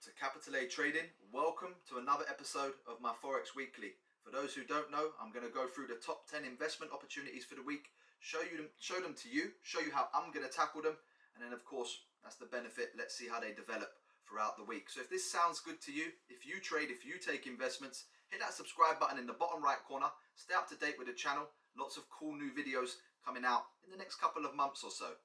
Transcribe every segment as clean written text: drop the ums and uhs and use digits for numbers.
to Capital A Trading. Welcome to another episode of my Forex Weekly. For those who don't know, I'm going to go through the top 10 investment opportunities for the week, show them to you, show you how I'm going to tackle them, and then of course, that's the benefit. Let's see how they develop throughout the week. So if this sounds good to you, if you trade, if you take investments, hit that subscribe button in the bottom right corner. Stay up to date with the channel. Lots of cool new videos coming out in the next couple of months or so.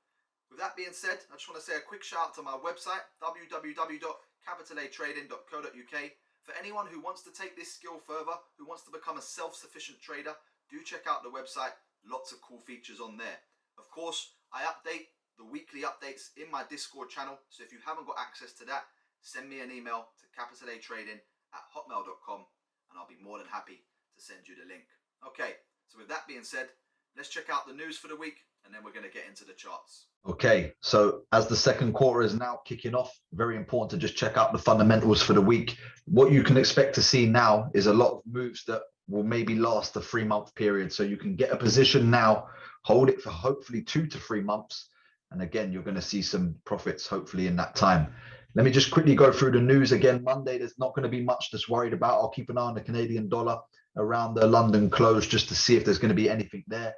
With that being said, I just want to say a quick shout out to my website, www.capitalatrading.co.uk. For anyone who wants to take this skill further, who wants to become a self-sufficient trader, do check out the website. Lots of cool features on there. Of course, I update the weekly updates in my Discord channel. So if you haven't got access to that, send me an email to capitalatrading@hotmail.com and I'll be more than happy to send you the link. Okay, so with that being said, let's check out the news for the week and then we're going to get into the charts. Okay, so as the second quarter is now kicking off, very important to just check out the fundamentals for the week. What you can expect to see now is a lot of moves that will maybe last a 3-month period. So you can get a position now, hold it for hopefully 2 to 3 months. And again, you're going to see some profits hopefully in that time. Let me just quickly go through the news again. Monday, there's not going to be much that's worried about. I'll keep an eye on the Canadian dollar around the London close just to see if there's going to be anything there.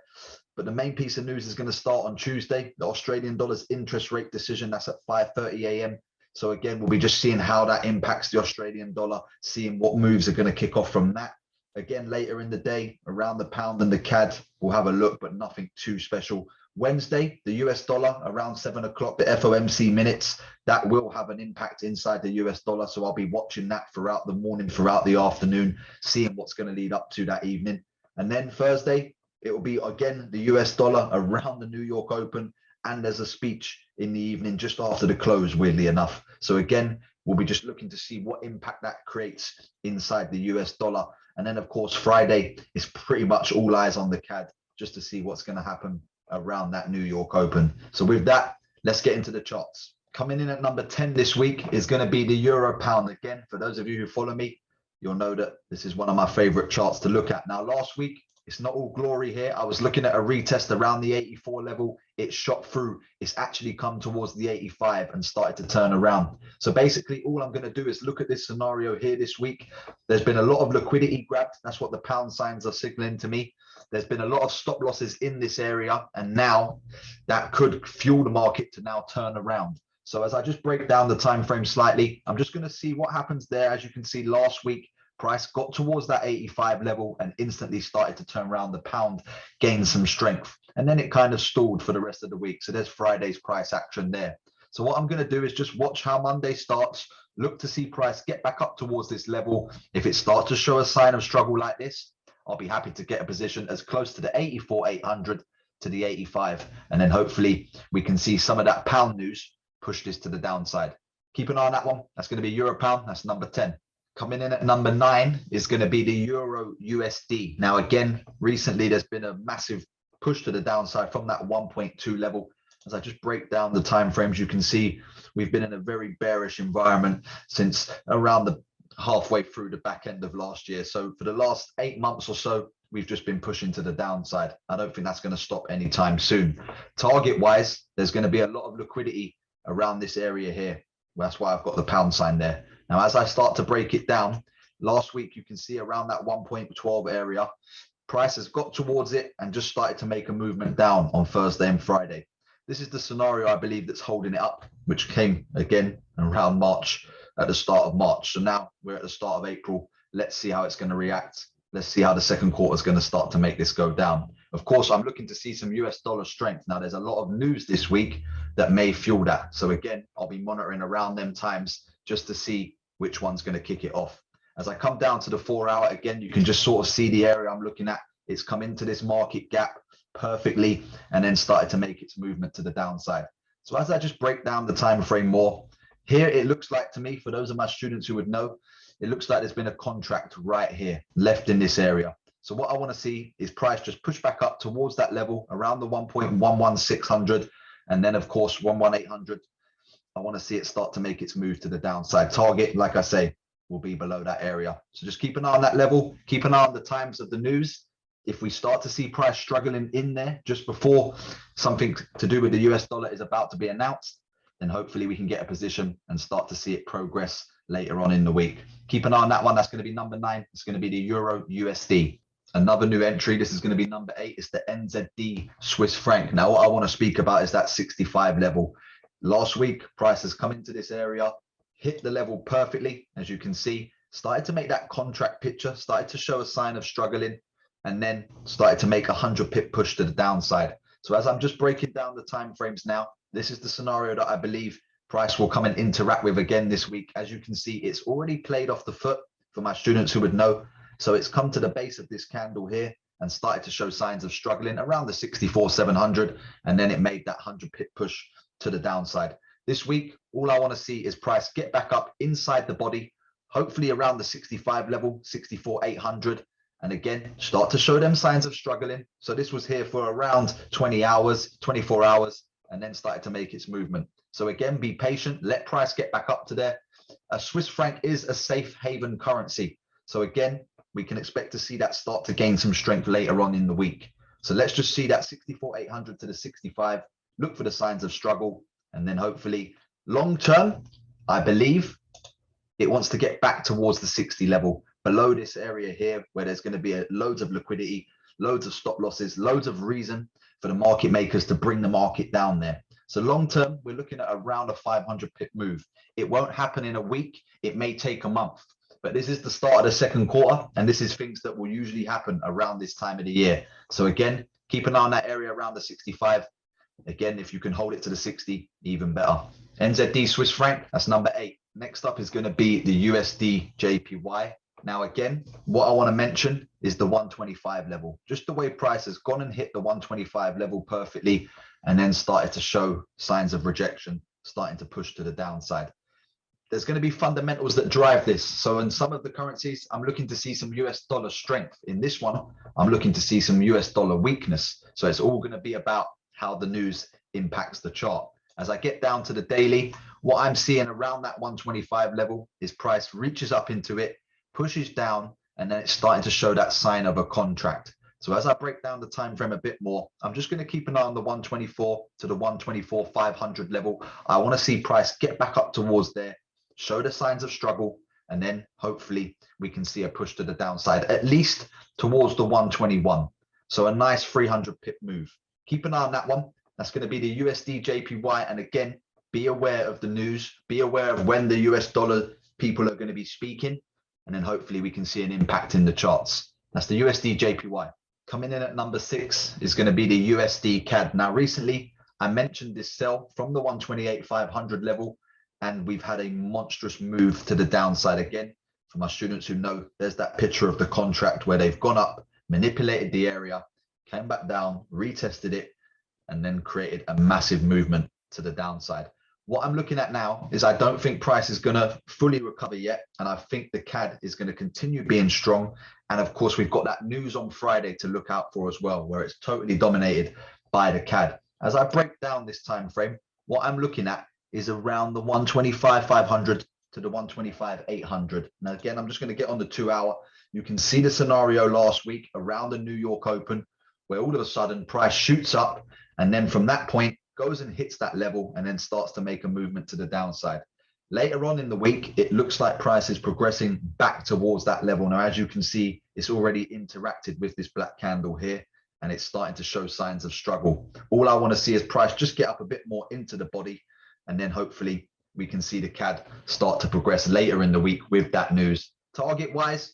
But the main piece of news is going to start on Tuesday. The Australian dollar's interest rate decision, that's at 5:30 a.m. So again, we'll be just seeing how that impacts the Australian dollar, seeing what moves are going to kick off from that. Again, later in the day, around the pound and the CAD, we'll have a look, but nothing too special. Wednesday, the US dollar around 7 o'clock, the FOMC minutes, that will have an impact inside the US dollar. So I'll be watching that throughout the morning, throughout the afternoon, seeing what's going to lead up to that evening. And then Thursday, it will be again the US dollar around the New York Open, and there's a speech in the evening just after the close, weirdly enough. So again, we'll be just looking to see what impact that creates inside the US dollar. And then of course, Friday is pretty much all eyes on the CAD just to see what's going to happen around that New York Open. So with that, let's get into the charts. Coming in at number 10 this week is going to be the Euro Pound. Again, for those of you who follow me, you'll know that this is one of my favorite charts to look at. Now, last week, it's not all glory here. I was looking at a retest around the 84 level. It shot through. It's actually come towards the 85 and started to turn around. So basically, all I'm going to do is look at this scenario here this week. There's been a lot of liquidity grabbed. That's what the pound signs are signaling to me. There's been a lot of stop losses in this area. And now that could fuel the market to now turn around. So as I just break down the time frame slightly, I'm just going to see what happens there. As you can see, last week, price got towards that 85 level and instantly started to turn around. The pound gained some strength and then it kind of stalled for the rest of the week. So there's Friday's price action there. So what I'm going to do is just watch how Monday starts, look to see price get back up towards this level. If it starts to show a sign of struggle like this, I'll be happy to get a position as close to the 84,800 to the 85. And then hopefully we can see some of that pound news push this to the downside. Keep an eye on that one. That's going to be Euro Pound. That's number 10. Coming in at number 9 is going to be the Euro USD. Now, again, recently there's been a massive push to the downside from that 1.2 level. As I just break down the time frames, you can see we've been in a very bearish environment since around the halfway through the back end of last year. So for the last 8 months or so, we've just been pushing to the downside. I don't think that's going to stop anytime soon. Target wise, there's going to be a lot of liquidity around this area here. That's why I've got the pound sign there. Now, as I start to break it down, last week, you can see around that 1.12 area, price has got towards it and just started to make a movement down on Thursday and Friday. This is the scenario, I believe, that's holding it up, which came again around March, at the start of March. So now we're at the start of April. Let's see how it's going to react. Let's see how the second quarter is going to start to make this go down. Of course, I'm looking to see some US dollar strength. Now, there's a lot of news this week that may fuel that. So again, I'll be monitoring around them times just to see which one's going to kick it off. As I come down to the 4 hour, again, you can just sort of see the area I'm looking at. It's come into this market gap perfectly and then started to make its movement to the downside. So as I just break down the time frame more, here it looks like to me, for those of my students who would know, it looks like there's been a contract right here left in this area. So what I want to see is price just push back up towards that level around the 1.11600 and then of course 11800. I want to see it start to make its move to the downside. Target, like I say, will be below that area. So just keep an eye on that level. Keep an eye on the times of the news. If we start to see price struggling in there just before something to do with the US dollar is about to be announced, then hopefully we can get a position and start to see it progress later on in the week. Keep an eye on that one. That's going to be number 9. It's going to be the Euro USD. Another new entry. This is going to be number 8. It's the NZD Swiss franc. Now, what I want to speak about is that 65 level. Last week, price has come into this area, hit the level perfectly, as you can see, started to make that contract picture, started to show a sign of struggling, and then started to make a 100 pip push to the downside. So as I'm just breaking down the time frames now, this is the scenario that I believe price will come and interact with again this week. As you can see, it's already played off the foot for my students who would know. So it's come to the base of this candle here and started to show signs of struggling around the 64,700, and then it made that 100 pip push to the downside. This week, all I want to see is price get back up inside the body, hopefully around the 65 level, 64,800, and again, start to show them signs of struggling. So this was here for around 20 hours, 24 hours, and then started to make its movement. So again, be patient, let price get back up to there. A Swiss franc is a safe haven currency. So again, we can expect to see that start to gain some strength later on in the week. So let's just see that 64,800 to the 65, look for the signs of struggle, and then hopefully long term, I believe it wants to get back towards the 60 level, below this area here, where there's going to be loads of liquidity, loads of stop losses, loads of reason for the market makers to bring the market down there. So long term, we're looking at around a 500 pip move. It won't happen in a week. It may take a month, but this is the start of the second quarter, and this is things that will usually happen around this time of the year. So again, keep an eye on that area around the 65. Again, if you can hold it to the 60, even better. NZD Swiss franc, that's number 8. Next up is going to be the USDJPY. Now, again, what I want to mention is the 125 level. Just the way price has gone and hit the 125 level perfectly, and then started to show signs of rejection, starting to push to the downside. There's going to be fundamentals that drive this. So in some of the currencies, I'm looking to see some US dollar strength. In this one, I'm looking to see some US dollar weakness. So it's all going to be about how the news impacts the chart. As I get down to the daily, what I'm seeing around that 125 level is price reaches up into it, pushes down, and then it's starting to show that sign of a contract. So as I break down the time frame a bit more, I'm just going to keep an eye on the 124 to the 124 500 level. I want to see price get back up towards there, show the signs of struggle, and then hopefully we can see a push to the downside, at least towards the 121. So a nice 300 pip move. Keep an eye on that one. That's going to be the USDJPY. And again, be aware of the news, be aware of when the US dollar people are going to be speaking, and then hopefully we can see an impact in the charts. That's the USDJPY. Coming in at number 6 is going to be the USDCAD. Now, recently I mentioned this sell from the 128,500 level, and we've had a monstrous move to the downside again. For my students who know, there's that picture of the contract where they've gone up, manipulated the area, came back down, retested it, and then created a massive movement to the downside. What I'm looking at now is I don't think price is going to fully recover yet. And I think the CAD is going to continue being strong. And of course, we've got that news on Friday to look out for as well, where it's totally dominated by the CAD. As I break down this time frame, what I'm looking at is around the 125,500 to the 125,800. Now, again, I'm just going to get on the 2 hour. You can see the scenario last week around the New York Open, where all of a sudden price shoots up, and then from that point goes and hits that level and then starts to make a movement to the downside. Later on in the week, it looks like price is progressing back towards that level. Now, as you can see, it's already interacted with this black candle here, and it's starting to show signs of struggle. All I want to see is price just get up a bit more into the body, and then hopefully we can see the CAD start to progress later in the week with that news. Target wise,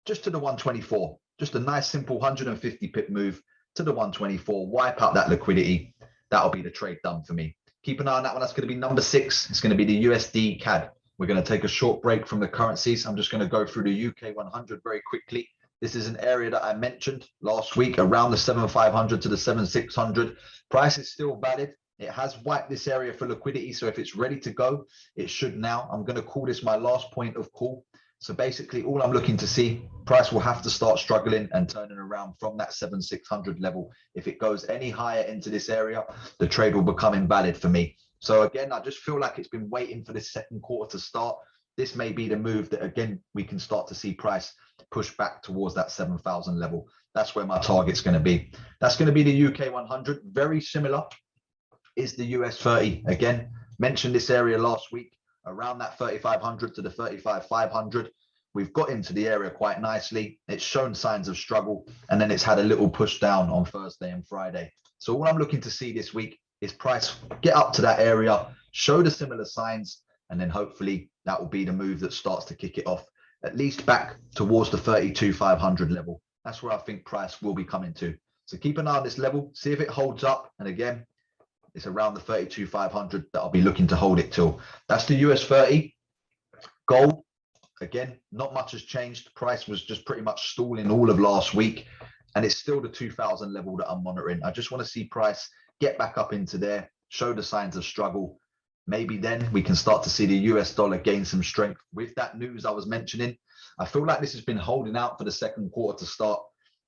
just to the 124, just a nice simple 150 pip move to the 124, wipe out that liquidity. That'll be the trade done for me. Keep an eye on that one. That's going to be number 6. It's going to be the USD-CAD. We're going to take a short break from the currencies. I'm just going to go through the UK100 very quickly. This is an area that I mentioned last week around the 7,500 to the 7,600. Price is still valid. It has wiped this area for liquidity. So if it's ready to go, it should now. I'm going to call this my last point of call. So basically all I'm looking to see, price will have to start struggling and turning around from that 7,600 level. If it goes any higher into this area, the trade will become invalid for me. So again, I just feel like it's been waiting for this second quarter to start. This may be the move that, again, we can start to see price push back towards that 7,000 level. That's where my target's going to be. That's going to be the UK100. Very similar is the US30. Again, Mentioned this area last week, around that 3,500 to the 35,500. We've got into the area quite nicely. It's shown signs of struggle, and then it's had a little push down on Thursday and Friday. So all I'm looking to see this week is price get up to that area, show the similar signs, and then hopefully that will be the move that starts to kick it off, at least back towards the 32,500 level. That's where I think price will be coming to. So keep an eye on this level, see if it holds up. And again, it's around the 32,500 that I'll be looking to hold it till. That's the US30. Gold, again, not much has changed. Price was just pretty much stalling all of last week, and it's still the 2,000 level that I'm monitoring. I just want to see price get back up into there, show the signs of struggle. Maybe then we can start to see the US dollar gain some strength with that news I was mentioning. I feel like this has been holding out for the second quarter to start,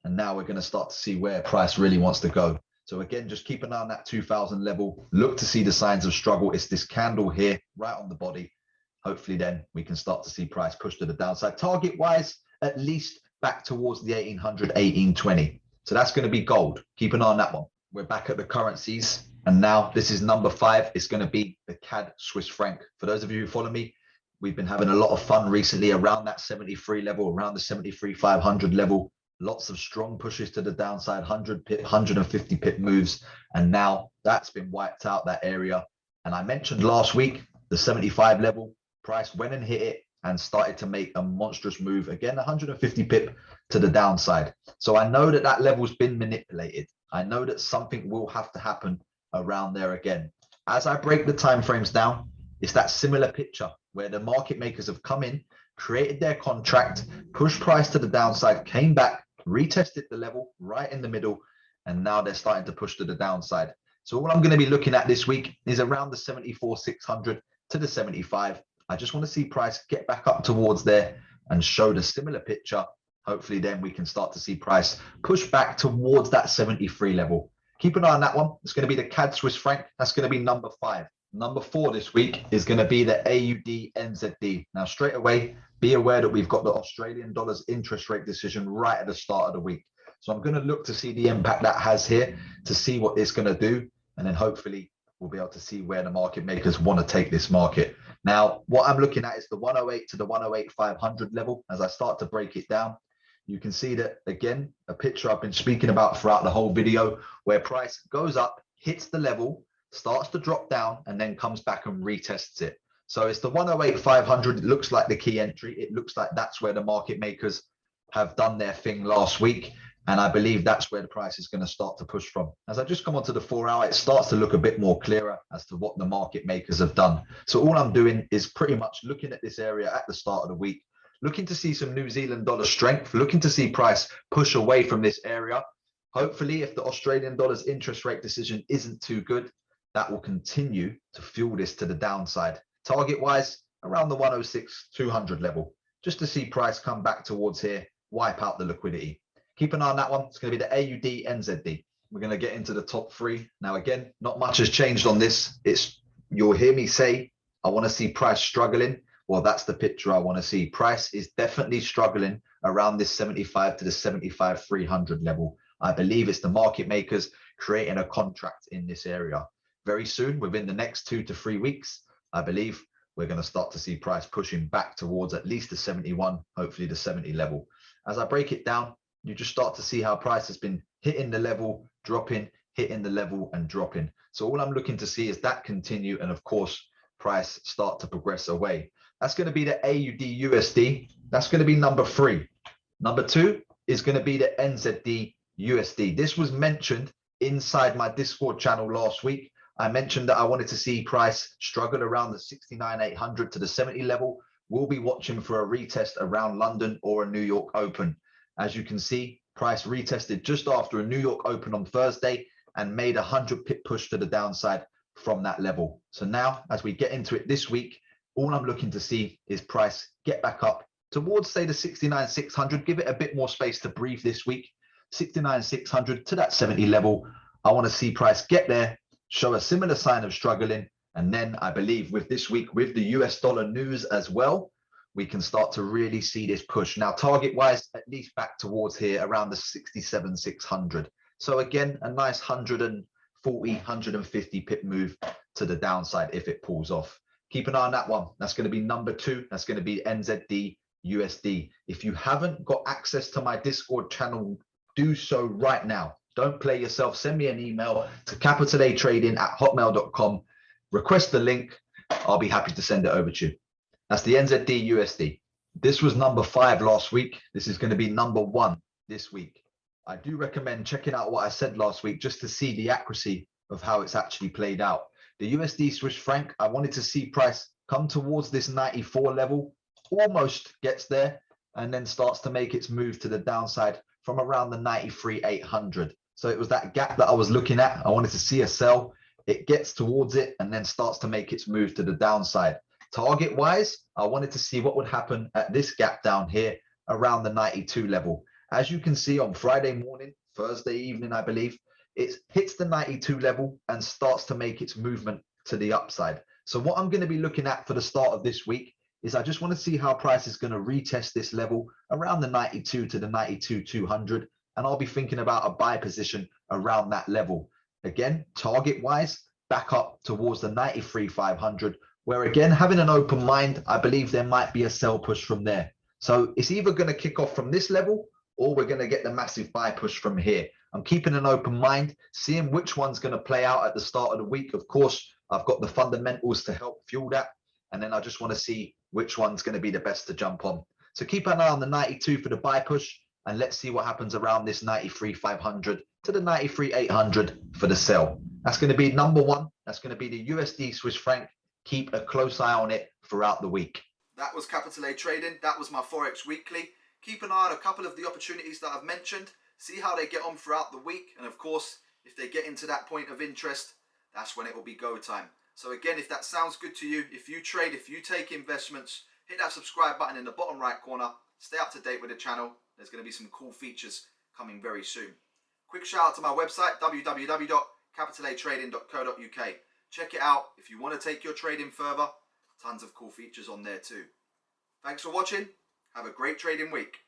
and now we're going to start to see where price really wants to go. So again, just keep an eye on that 2,000 level. Look to see the signs of struggle. It's this candle here right on the body. Hopefully then we can start to see price push to the downside. Target wise, at least back towards the 1,800, 1,820. So that's going to be gold. Keep an eye on that one. We're back at the currencies. And now this is number 5. It's going to be the CAD Swiss franc. For those of you who follow me, we've been having a lot of fun recently around that 73 level, around the 73,500 level. Lots of strong pushes to the downside, 100 pip, 150 pip moves. And now that's been wiped out, that area. And I mentioned last week, the 75 level, price went and hit it and started to make a monstrous move. Again, 150 pip to the downside. So I know that that level's been manipulated. I know that something will have to happen around there again. As I break the timeframes down, it's that similar picture where the market makers have come in, created their contract, pushed price to the downside, came back, retested the level right in the middle, and now they're starting to push to the downside. So all I'm going to be looking at this week is around the 74,600 to the 75. I just want to see price get back up towards there and show the similar picture. Hopefully then we can start to see price push back towards that 73 level. Keep an eye on that one. It's going to be the CAD Swiss franc. That's going to be number 5. Number 4 this week is going to be the AUDNZD. Now, straight away, be aware that we've got the Australian dollars interest rate decision right at the start of the week. So I'm going to look to see the impact that has here, to see what it's going to do. And then hopefully we'll be able to see where the market makers want to take this market. Now, what I'm looking at is the 108 to the 108,500 level. As I start to break it down, you can see that, again, a picture I've been speaking about throughout the whole video, where price goes up, hits the level, starts to drop down, and then comes back and retests it. So it's the 108,500. It looks like the key entry. It looks like that's where the market makers have done their thing last week. And I believe that's where the price is going to start to push from. As I just come onto the 4 hour, it starts to look a bit more clearer as to what the market makers have done. So all I'm doing is pretty much looking at this area at the start of the week, looking to see some New Zealand dollar strength, looking to see price push away from this area. Hopefully, if the Australian dollar's interest rate decision isn't too good, that will continue to fuel this to the downside. Target wise, around the 106,200 level, just to see price come back towards here, wipe out the liquidity. Keep an eye on that one. It's going to be the AUDNZD. We're going to get into the top 3. Now, again, not much has changed on this. You'll hear me say, I want to see price struggling. Well, that's the picture I want to see. Price is definitely struggling around this 75 to the 75,300 level. I believe it's the market makers creating a contract in this area. Very soon, within the next 2 to 3 weeks, I believe we're going to start to see price pushing back towards at least the 71, hopefully the 70 level. As I break it down, you just start to see how price has been hitting the level, dropping, hitting the level and dropping. So all I'm looking to see is that continue, and of course, price start to progress away. That's going to be the AUDUSD. That's going to be number 3. Number 2 is going to be the NZDUSD. This was mentioned inside my Discord channel last week. I mentioned that I wanted to see price struggle around the 69,800 to the 70 level. We'll be watching for a retest around London or a New York Open. As you can see, price retested just after a New York Open on Thursday and made a 100 pip push to the downside from that level. So now, as we get into it this week, all I'm looking to see is price get back up towards, say, the 69,600. Give it a bit more space to breathe this week. 69,600 to that 70 level. I want to see price get there, show a similar sign of struggling. And then I believe with this week, with the US dollar news as well, we can start to really see this push. Now, target-wise, at least back towards here, around the 67,600. So again, a nice 140, 150 pip move to the downside if it pulls off. Keep an eye on that one. That's going to be number 2. That's going to be NZDUSD. If you haven't got access to my Discord channel, do so right now. Don't play yourself. Send me an email to capitalAtrading@hotmail.com. Request the link. I'll be happy to send it over to you. That's the NZDUSD. This was number 5 last week. This is going to be number 1 this week. I do recommend checking out what I said last week just to see the accuracy of how it's actually played out. The USD Swiss franc, I wanted to see price come towards this 94 level, almost gets there, and then starts to make its move to the downside from around the 93,800. So it was that gap that I was looking at. I wanted to see a sell. It gets towards it and then starts to make its move to the downside. Target wise, I wanted to see what would happen at this gap down here around the 92 level. As you can see on Friday morning, Thursday evening, I believe, it hits the 92 level and starts to make its movement to the upside. So what I'm going to be looking at for the start of this week is I just want to see how price is going to retest this level around the 92 to the 92,200. And I'll be thinking about a buy position around that level. Again, target wise, back up towards the 93,500, where again, having an open mind, I believe there might be a sell push from there. So it's either going to kick off from this level or we're going to get the massive buy push from here. I'm keeping an open mind, seeing which one's going to play out at the start of the week. Of course, I've got the fundamentals to help fuel that. And then I just want to see which one's going to be the best to jump on. So keep an eye on the 92 for the buy push. And let's see what happens around this 93,500 to the 93,800 for the sell. That's going to be number 1. That's going to be the USD Swiss franc. Keep a close eye on it throughout the week. That was Capital A Trading. That was my Forex Weekly. Keep an eye on a couple of the opportunities that I've mentioned. See how they get on throughout the week. And of course, if they get into that point of interest, that's when it will be go time. So again, if that sounds good to you, if you trade, if you take investments, hit that subscribe button in the bottom right corner. Stay up to date with the channel. There's going to be some cool features coming very soon. Quick shout out to my website, www.capitalatrading.co.uk. Check it out if you want to take your trading further. Tons of cool features on there too. Thanks for watching. Have a great trading week.